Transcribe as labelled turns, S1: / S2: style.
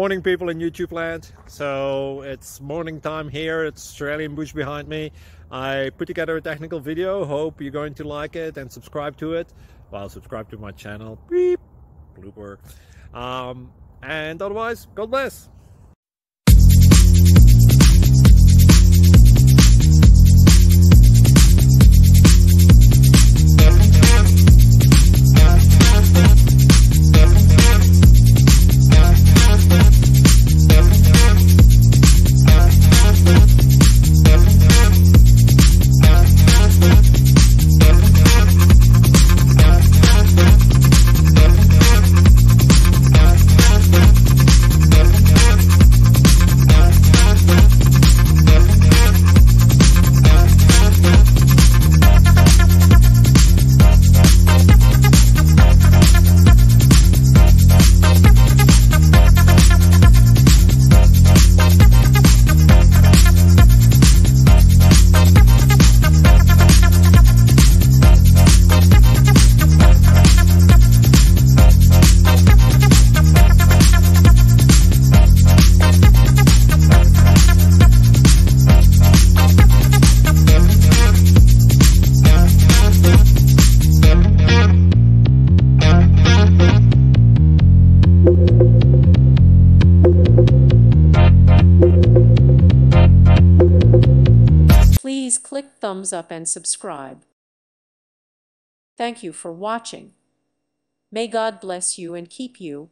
S1: Morning, people in YouTube land. So it's morning time here. It's Australian bush behind me. I put together a technical video. Hope you're going to like it and subscribe to it. Well, subscribe to my channel. Beep. Blooper. And otherwise, God bless.
S2: Please click thumbs up and subscribe. Thank you for watching. May God bless you and keep you.